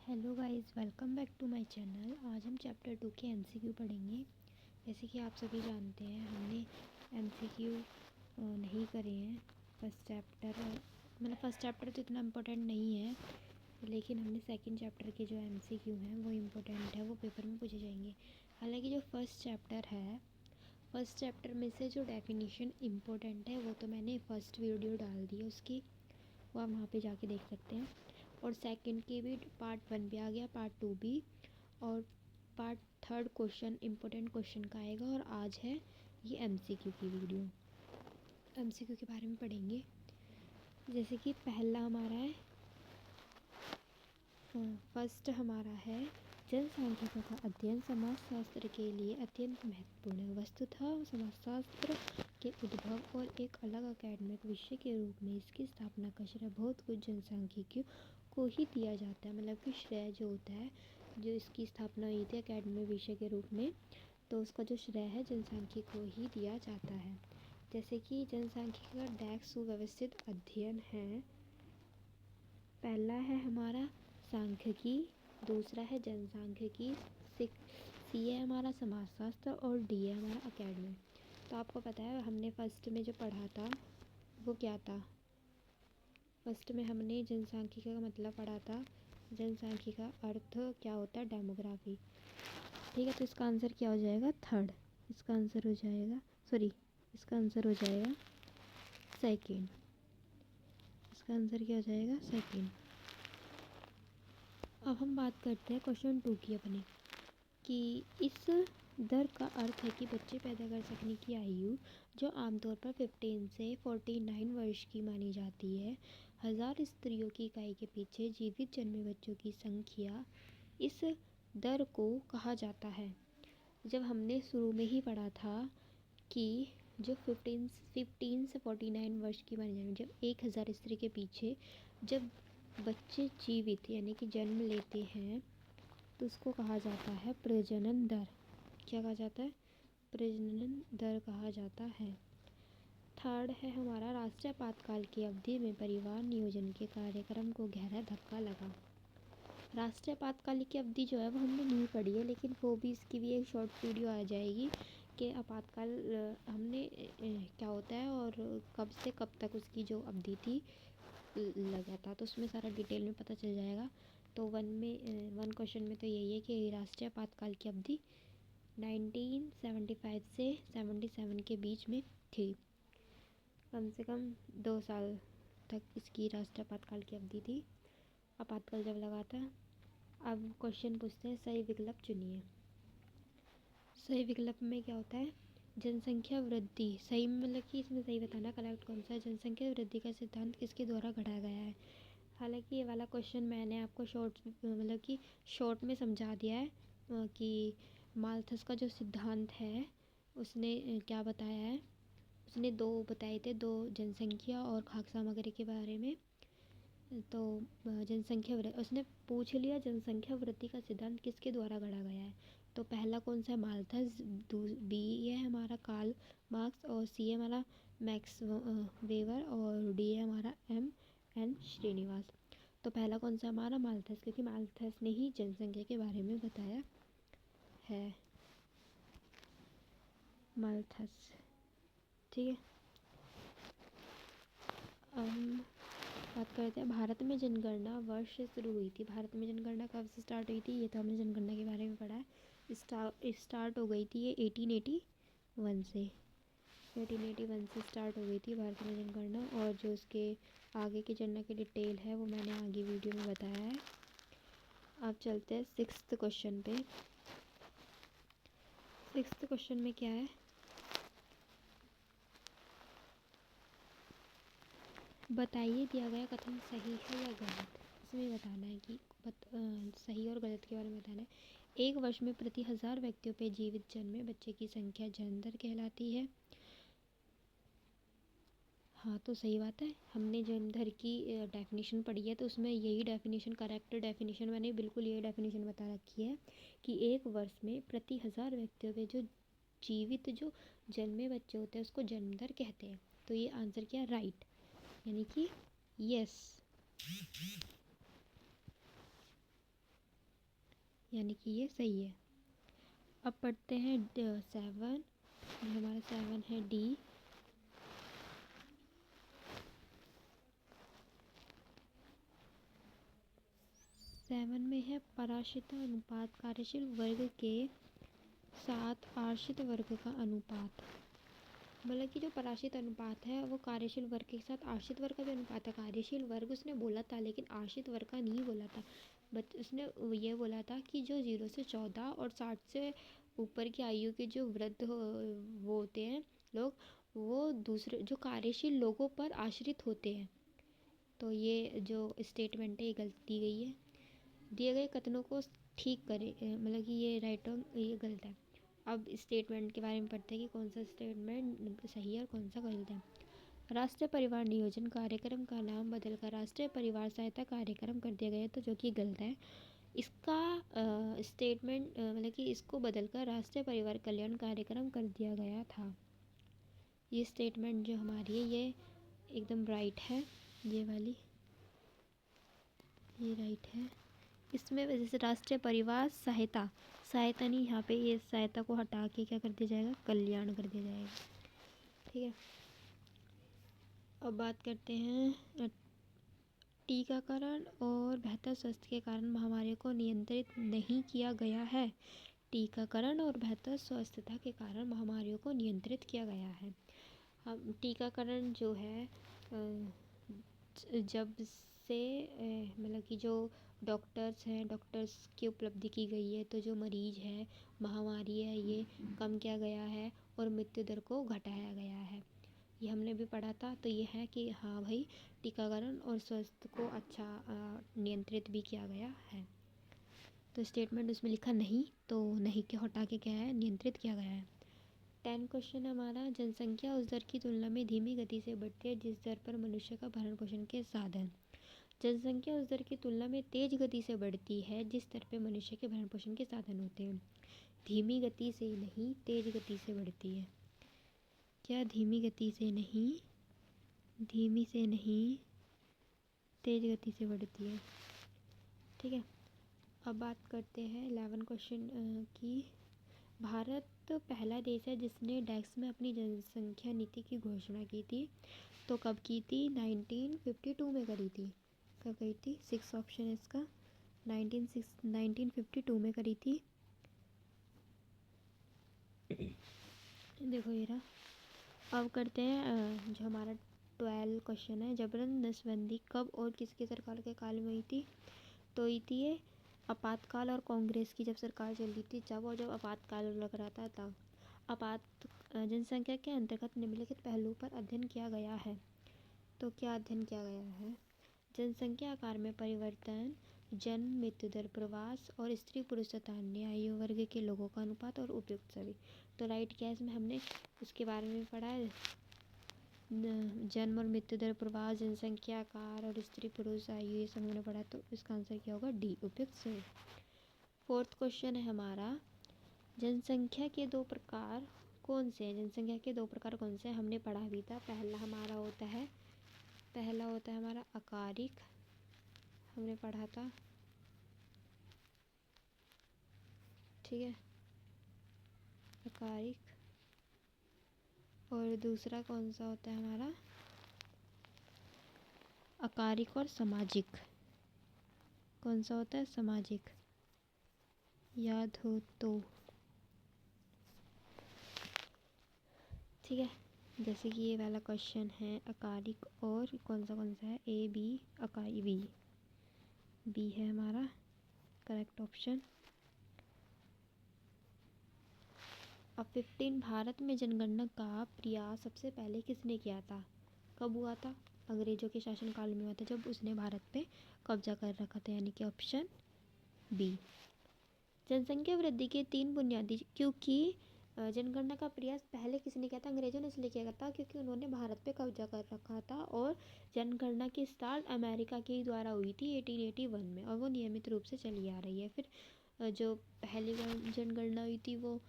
Hello guys, welcome back to my channel. आज हम chapter 2 के एमसीक्यू पढ़ेंगे। जैसे कि आप सभी जानते हैं, हमने एमसीक्यू नहीं करे हैं। फर्स्ट चैप्टर तो इतना इम्पोर्टेंट नहीं है, लेकिन हमने सेकंड चैप्टर के जो एमसीक्यू हैं वो इम्पोर्टेंट है, वो पेपर में पूछे जाएंगे। हालांकि जो फर्स्ट चैप्टर में से जो डेफिनेशन इम्पोर्टेंट है वो तो मैंने फर्स्ट वीडियो डाल दी है उसकी, वो आप वहाँ पे जाके देख सकते हैं। और सेकंड के भी पार्ट 1 भी आ गया, पार्ट 2 भी, और पार्ट 3 क्वेश्चन इम्पोर्टेंट क्वेश्चन का आएगा। और आज है ये एमसीक्यू की वीडियो। एमसीक्यू के बारे में पढ़ेंगे। जैसे कि पहला हमारा है, फर्स्ट हमारा है, जनसांख्यिकी का अध्ययन समाजशास्त्र के लिए अत्यंत महत्वपूर्ण है। वस्तुतः समाजशास्त्र के उद्भव और एक अलग अकेडमिक विषय के रूप में इसकी स्थापना का श्रेय बहुत कुछ जनसांख्यिकी को ही दिया जाता है। मतलब कि श्रेय जो होता है, जो इसकी स्थापना हुई थी अकेडमिक विषय के रूप में, तो उसका जो श्रेय है जनसांख्यिकी को ही दिया जाता है। जैसे कि जनसांख्यिकी का डेस्क सुव्यवस्थित अध्ययन है। पहला है हमारा सांख्यिकी, दूसरा है जनसांख्यिकी, सी है हमारा समाजशास्त्र और डी है हमारा अकेडमिक। तो आपको पता है हमने फर्स्ट में जो पढ़ा था वो क्या था। फर्स्ट में हमने जनसांख्यिकी का मतलब पढ़ा था। जनसांख्यिकी का अर्थ क्या होता है, डेमोग्राफी। ठीक है, तो इसका आंसर क्या हो जाएगा, थर्ड। इसका आंसर हो जाएगा सेकेंड। इसका आंसर क्या हो जाएगा, सेकेंड। अब हम बात करते हैं क्वेश्चन 2 की अपनी, कि इस दर का अर्थ है कि बच्चे पैदा कर सकने की आयु जो आमतौर पर 15 से 49 वर्ष की मानी जाती है, 1000 स्त्रियों की इकाई के पीछे जीवित जन्मे बच्चों की संख्या, इस दर को कहा जाता है। जब हमने शुरू में ही पढ़ा था कि जो 15 से 49 वर्ष की मानी जाती है, जब 1000 स्त्री के पीछे जब बच्चे जीवित यानी कि जन्म लेते हैं, तो उसको कहा जाता है प्रजनन दर। क्या कहा जाता है, प्रजनन दर कहा जाता है। थर्ड है हमारा, राष्ट्रीय आपातकाल की अवधि में परिवार नियोजन के कार्यक्रम को गहरा धक्का लगा। राष्ट्रीय आपातकाल की अवधि जो है वो हमने नहीं पढ़ी है, लेकिन वो भी, इसकी भी एक शॉर्ट वीडियो आ जाएगी कि आपातकाल हमने क्या होता है और कब से कब तक उसकी जो अवधि थी लगा था, तो उसमें सारा डिटेल में पता चल जाएगा। तो वन क्वेश्चन में तो यही है कि राष्ट्रीय आपातकाल की अवधि 1975 से 77 के बीच में थी। कम से कम 2 साल तक इसकी राष्ट्रीय आपातकाल की अवधि थी, आपातकाल जब लगा था। अब क्वेश्चन पूछते हैं, सही विकल्प चुनिए। सही विकल्प में क्या होता है, जनसंख्या वृद्धि। सही मतलब कि इसमें सही बताना करेक्ट कौन सा है। जनसंख्या वृद्धि का सिद्धांत किसके द्वारा घड़ाया गया है। हालांकि ये वाला क्वेश्चन मैंने आपको शॉर्ट में समझा दिया है कि माल्थस का जो सिद्धांत है उसने क्या बताया है। उसने 2 बताए थे, 2 जनसंख्या और खाद्य सामग्री के बारे में। तो जनसंख्या उसने पूछ लिया जनसंख्या वृद्धि का सिद्धांत किसके द्वारा गढ़ा गया है। तो पहला कौन सा है, माल्थस। बी है हमारा कार्ल मार्क्स, और सी है हमारा मैक्स वेबर, और डी है हमारा M.N. श्रीनिवास। तो पहला कौन सा हमारा, माल्थस, क्योंकि माल्थस ने ही जनसंख्या के बारे में बताया है, माल्थस। ठीक है, बात करते हैं भारत में जनगणना वर्ष से शुरू हुई थी। भारत में जनगणना कब से स्टार्ट हुई थी, ये तो हमने जनगणना के बारे में पढ़ा है। स्टार्ट हो गई थी ये 1881 से। 1881 से स्टार्ट हो गई थी भारत में जनगणना, और जो उसके आगे की जनगणना की डिटेल है वो मैंने आगे वीडियो में बताया है। अब चलते हैं 6th क्वेश्चन पे। 6th क्वेश्चन में क्या है, बताइए दिया गया कथन सही है या गलत। इसमें बताना है कि सही और गलत के बारे में बताना है। एक वर्ष में प्रति 1000 व्यक्तियों पे जीवित जन्मे बच्चे की संख्या जन्म दर कहलाती है। हाँ, तो सही बात है। हमने जन्म दर की डेफिनेशन पढ़ी है, तो उसमें यही डेफिनेशन, करेक्ट डेफिनेशन मैंने बिल्कुल यही डेफिनेशन बता रखी है कि एक वर्ष में प्रति 1000 व्यक्तियों पे जो जीवित जो जन्मे बच्चे होते हैं उसको जन्म दर कहते हैं। तो ये आंसर क्या है, राइट, यानी कि यस। यानी कि ये सही है। अब पढ़ते हैं 7, हमारा 7 है डी। सेवन में है पराश्रित अनुपात कार्यशील वर्ग के साथ आश्रित वर्ग का अनुपात। मतलब कि जो पराश्रित अनुपात है वो कार्यशील वर्ग के साथ आश्रित वर्ग का भी अनुपात है। कार्यशील वर्ग उसने बोला था लेकिन आश्रित वर्ग का नहीं बोला था, बट उसने ये बोला था कि जो 0 से 14 और 60 से ऊपर की आयु के जो वृद्ध वो होते हैं लोग, वो दूसरे जो कार्यशील लोगों पर आश्रित होते हैं। तो ये जो स्टेटमेंट है ये गलत दी गई है। दिए गए कथनों को ठीक करें, मतलब कि ये राइट रॉन्ग, ये गलत है। अब स्टेटमेंट के बारे में पढ़ते हैं कि कौन सा स्टेटमेंट सही है और कौन सा गलत है। राष्ट्रीय परिवार नियोजन कार्यक्रम का नाम बदलकर राष्ट्रीय परिवार सहायता कार्यक्रम कर दिया गया, तो जो कि गलत है। इसका स्टेटमेंट मतलब कि इसको बदलकर राष्ट्रीय परिवार कल्याण कार्यक्रम कर दिया गया था। ये स्टेटमेंट जो हमारी है ये एकदम राइट है, ये वाली ये राइट है। इसमें जैसे राष्ट्रीय परिवार सहायता, सहायता नहीं, यहाँ पे ये सहायता को हटा के क्या कर दिया जाएगा, कल्याण कर दिया जाएगा। ठीक है। अब बात करते हैं टीकाकरण और बेहतर स्वास्थ्य के कारण महामारी को नियंत्रित नहीं किया गया है। टीकाकरण और बेहतर स्वास्थ्यता के कारण महामारियों को नियंत्रित किया गया है। हम टीकाकरण जो है जब से मतलब कि जो डॉक्टर्स हैं, डॉक्टर्स की उपलब्धि की गई है, तो जो मरीज है, महामारी है, ये कम किया गया है और मृत्यु दर को घटाया गया है। ये हमने भी पढ़ा था। तो ये है कि हाँ भाई, टीकाकरण और स्वास्थ्य को अच्छा नियंत्रित भी किया गया है। तो स्टेटमेंट उसमें लिखा नहीं, तो नहीं के हटा के क्या है, नियंत्रित किया गया है। 10 क्वेश्चन हमारा, जनसंख्या उस दर की तुलना में धीमी गति से बढ़ती है जिस दर पर मनुष्य का भरण पोषण के साधन। जनसंख्या उस दर की तुलना में तेज गति से बढ़ती है जिस दर पर मनुष्य के भरण पोषण के साधन होते हैं। धीमी गति से नहीं, तेज गति से बढ़ती है। क्या धीमी गति से नहीं, धीमी से नहीं, तेज गति से बढ़ती है। ठीक है। अब बात करते हैं 11 क्वेश्चन की। भारत पहला देश है जिसने डेक्स में अपनी जनसंख्या नीति की घोषणा की थी। तो कब की थी? 1952 में करी थी। कब करी थी? 6 ऑप्शन है इसका। 1952 में करी थी। देखो ये रहा। अब करते हैं जो हमारा 12 क्वेश्चन है, जबरन नसबंदी कब और किसकी सरकार के काल में हुई थी? तो हुई थी ये आपातकाल और कांग्रेस की जब सरकार चल रही थी, जब और जब आपातकाल लग रहा था तब। जनसंख्या के अंतर्गत निम्नलिखित पहलुओं पर अध्ययन किया गया है। तो क्या अध्ययन किया गया है? जनसंख्या आकार में परिवर्तन, जन्म मृत्यु दर, प्रवास और स्त्री पुरुष तथा अन्य आयु वर्ग के लोगों का अनुपात और उपयुक्त सभी। तो राइट क्या है इसमें? हमने उसके बारे में पढ़ा है, जन्म और मृत्यु दर, प्रवास, जनसंख्या आकार और स्त्री पुरुष आयु, ये सब हमने पढ़ा। तो इसका आंसर क्या होगा? डी, उपयुक्त सभी। 4th क्वेश्चन है हमारा, जनसंख्या के दो प्रकार कौन से हैं? जनसंख्या के दो प्रकार कौन से हैं? हमने पढ़ा भी था। पहला होता है हमारा आकारिक, हमने पढ़ा था। ठीक है, आकारिक। और दूसरा कौन सा होता है हमारा? आकारिक और सामाजिक। कौन सा होता है? सामाजिक, याद हो तो। ठीक है, जैसे कि ये वाला क्वेश्चन है आकारिक और कौन सा है? ए बी, अकाई बी, बी है हमारा करेक्ट ऑप्शन। अब 15, भारत में जनगणना का प्रयास सबसे पहले किसने किया था? कब हुआ था? अंग्रेजों के शासनकाल में हुआ था, जब उसने भारत पे कब्जा कर रखा था, यानी कि ऑप्शन बी। जनसंख्या वृद्धि के 3 बुनियादी, क्योंकि जनगणना का प्रयास पहले किसने किया था? अंग्रेजों ने इसलिए किया था क्योंकि उन्होंने भारत पे कब्जा कर रखा था, और जनगणना की स्टार्ट अमेरिका के द्वारा हुई थी 1881 में, और वो नियमित रूप से चली आ रही है। फिर जो पहली जनगणना हुई थी वो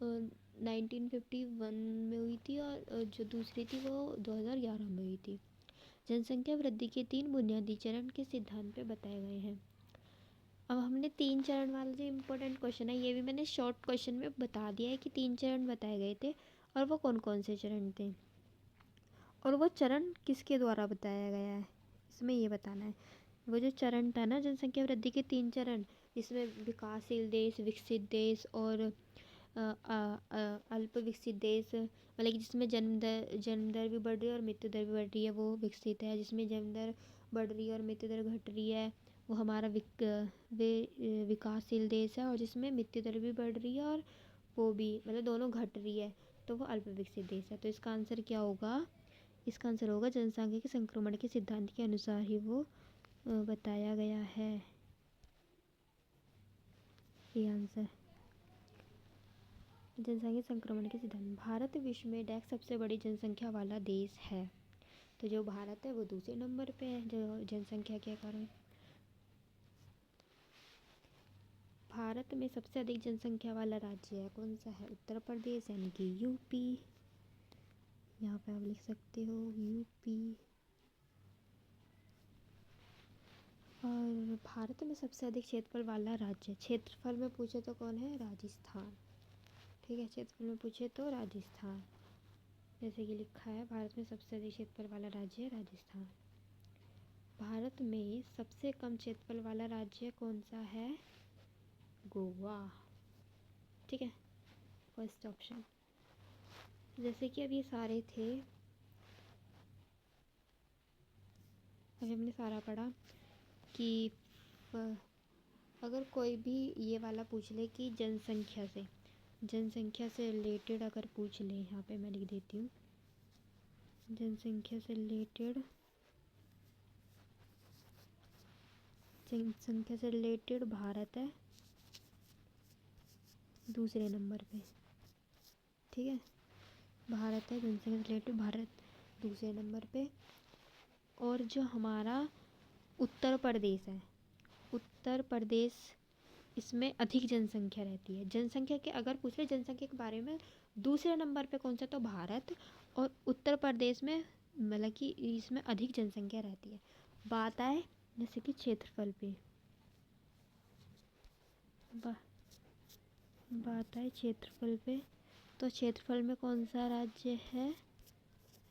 1951 में हुई थी, और जो दूसरी थी वो 2011 में हुई थी। जनसंख्या वृद्धि के 3 बुनियादी चरण के सिद्धांत पे बताए गए हैं। अब हमने 3 चरण वाला जो इम्पोर्टेंट क्वेश्चन है ये भी मैंने शॉर्ट क्वेश्चन में बता दिया है कि 3 चरण बताए गए थे और वो कौन कौन से चरण थे और वो चरण किसके द्वारा बताया गया है, इसमें ये बताना है। वो जो चरण था ना जनसंख्या वृद्धि के 3 चरण, इसमें विकासशील देश, विकसित देश और अल्प विकसित देश, मतलब कि जिसमें जन्म दर भी बढ़ रही है और मृत्यु दर भी बढ़ रही है वो विकसित है। जिसमें जन्म दर बढ़ रही है और मृत्यु दर घट रही है वो हमारा विकासशील देश है। और जिसमें मृत्यु दर भी बढ़ रही है और वो भी मतलब दोनों घट रही है तो वो अल्प विकसित देश है। तो इसका आंसर क्या होगा, इसका आंसर होगा जनसंख्या के संक्रमण के सिद्धांत के अनुसार ही वो बताया गया है, ये आंसर। जनसंख्या संक्रमण के सिद्धांत। भारत विश्व में डेक्स सबसे बड़ी जनसंख्या वाला देश है। तो जो भारत है वो दूसरे नंबर पे है जो जनसंख्या के कारण। भारत में सबसे अधिक जनसंख्या वाला राज्य है कौन सा है, उत्तर प्रदेश यानी कि यूपी। यहाँ पे आप लिख सकते हो यूपी। और भारत में सबसे अधिक क्षेत्रफल वाला राज्य, क्षेत्रफल में पूछे तो कौन है, राजस्थान। ठीक है, क्षेत्रफल में पूछे तो राजस्थान, जैसे कि लिखा है भारत में सबसे अधिक क्षेत्रफल वाला राज्य है राजस्थान। भारत में सबसे कम क्षेत्रफल वाला राज्य कौन सा है, गोवा। ठीक है, फर्स्ट ऑप्शन। जैसे कि अब ये सारे थे, अभी हमने सारा पढ़ा कि अगर कोई भी ये वाला पूछ ले कि जनसंख्या से रिलेटेड अगर पूछ ले, यहाँ पे मैं लिख देती हूँ जनसंख्या से रिलेटेड भारत है दूसरे नंबर पे। ठीक है, भारत है जनसंख्या से रिलेटेड, भारत दूसरे नंबर पे। और जो हमारा उत्तर प्रदेश है, उत्तर प्रदेश इसमें अधिक जनसंख्या रहती है। जनसंख्या के अगर पूछ ले जनसंख्या के बारे में दूसरे नंबर पे कौन सा, तो भारत। और उत्तर प्रदेश में मतलब कि इसमें अधिक जनसंख्या रहती है। बात आए जैसे कि क्षेत्रफल पे, बात आए क्षेत्रफल पे, तो क्षेत्रफल में कौन सा राज्य है,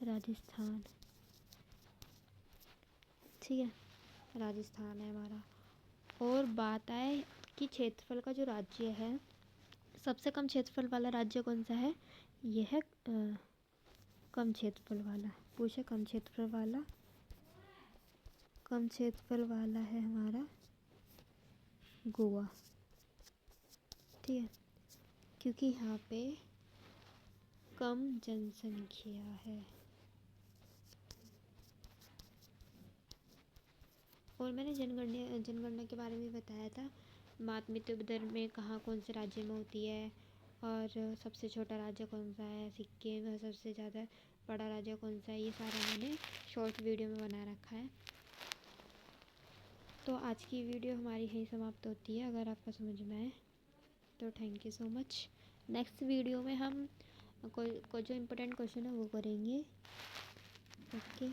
राजस्थान। ठीक है, राजस्थान है हमारा। और बात आए कि क्षेत्रफल का जो राज्य है, सबसे कम क्षेत्रफल वाला राज्य कौन सा है, यह है कम क्षेत्रफल वाला। पूछे कम क्षेत्रफल वाला है हमारा गोवा। ठीक है, क्योंकि यहाँ पे कम जनसंख्या है। और मैंने जनगणना के बारे में बताया था, मातृ मृत्यु दर में कहाँ कौन से राज्य में होती है, और सबसे छोटा राज्य कौन सा है सिक्किम, और सबसे ज़्यादा बड़ा राज्य कौन सा है, ये सारा मैंने शॉर्ट वीडियो में बना रखा है। तो आज की वीडियो हमारी यहीं समाप्त होती है। अगर आपको समझ में आए तो thank you so much. Next video में हम कोई जो इम्पोर्टेंट क्वेश्चन है वो करेंगे। ओके।